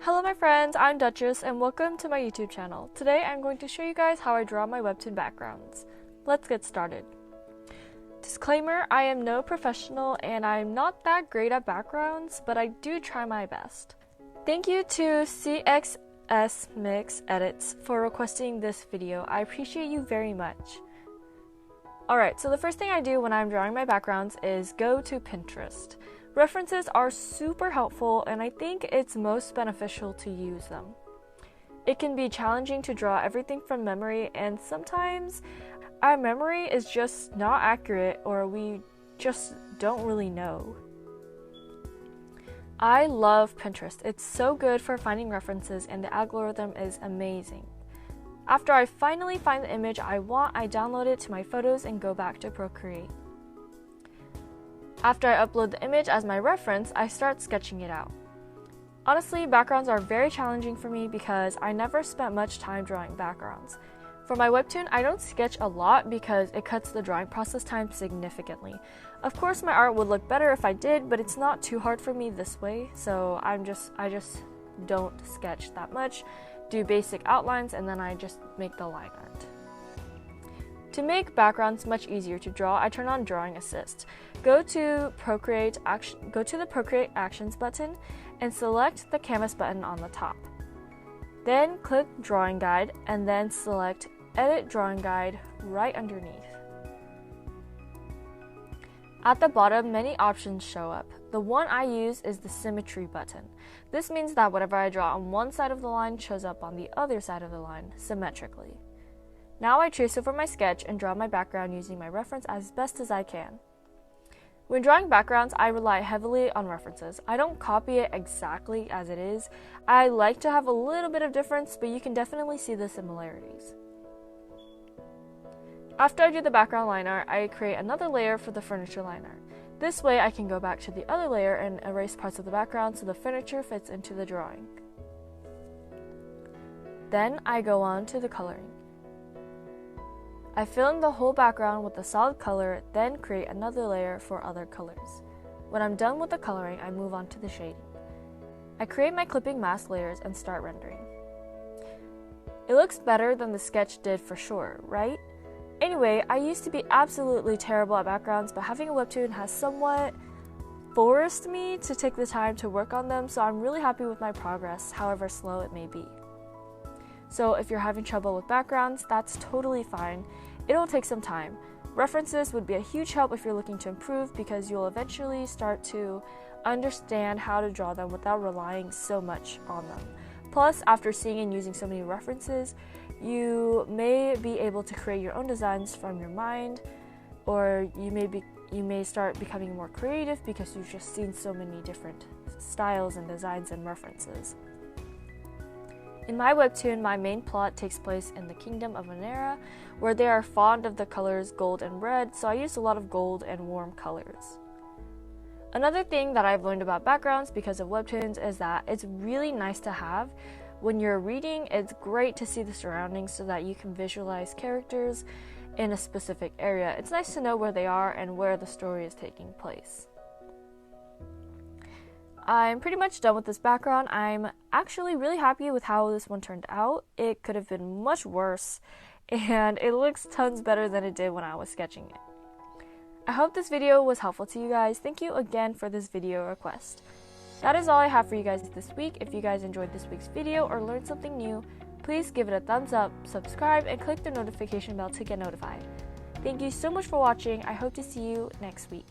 Hello my friends, I'm Duchess and welcome to my YouTube channel. Today I'm going to show you guys how I draw my Webtoon backgrounds. Let's get started. Disclaimer, I am no professional and I'm not that great at backgrounds, but I do try my best. Thank you to CXS Mix Edits for requesting this video. I appreciate you very much. Alright, so the first thing I do when I'm drawing my backgrounds is go to Pinterest. References are super helpful and I think it's most beneficial to use them. It can be challenging to draw everything from memory, and sometimes our memory is just not accurate or we just don't really know. I love Pinterest. It's so good for finding references and the algorithm is amazing. After I finally find the image I want, I download it to my photos and go back to Procreate. After I upload the image as my reference, I start sketching it out. Honestly, backgrounds are very challenging for me because I never spent much time drawing backgrounds. For my Webtoon, I don't sketch a lot because it cuts the drawing process time significantly. Of course, my art would look better if I did, but it's not too hard for me this way, so I just don't sketch that much, do basic outlines, and then I just make the line art. To make backgrounds much easier to draw, I turn on Drawing Assist. Go to the Procreate Actions button and select the Canvas button on the top. Then click Drawing Guide and then select Edit Drawing Guide right underneath. At the bottom, many options show up. The one I use is the Symmetry button. This means that whatever I draw on one side of the line shows up on the other side of the line symmetrically. Now I trace over my sketch and draw my background using my reference as best as I can. When drawing backgrounds, I rely heavily on references. I don't copy it exactly as it is. I like to have a little bit of difference, but you can definitely see the similarities. After I do the background line art, I create another layer for the furniture line art. This way I can go back to the other layer and erase parts of the background so the furniture fits into the drawing. Then I go on to the coloring. I fill in the whole background with a solid color, then create another layer for other colors. When I'm done with the coloring, I move on to the shading. I create my clipping mask layers and start rendering. It looks better than the sketch did for sure, right? Anyway, I used to be absolutely terrible at backgrounds, but having a Webtoon has somewhat forced me to take the time to work on them, so I'm really happy with my progress, however slow it may be. So if you're having trouble with backgrounds, that's totally fine. It'll take some time. References would be a huge help if you're looking to improve because you'll eventually start to understand how to draw them without relying so much on them. Plus, after seeing and using so many references, you may be able to create your own designs from your mind, or you may start becoming more creative because you've just seen so many different styles and designs and references. In my Webtoon, my main plot takes place in the Kingdom of Venera, where they are fond of the colors gold and red, so I use a lot of gold and warm colors. Another thing that I've learned about backgrounds because of Webtoons is that it's really nice to have. When you're reading, it's great to see the surroundings so that you can visualize characters in a specific area. It's nice to know where they are and where the story is taking place. I'm pretty much done with this background. I'm actually really happy with how this one turned out. It could have been much worse, and it looks tons better than it did when I was sketching it. I hope this video was helpful to you guys. Thank you again for this video request. That is all I have for you guys this week. If you guys enjoyed this week's video or learned something new, please give it a thumbs up, subscribe, and click the notification bell to get notified. Thank you so much for watching. I hope to see you next week.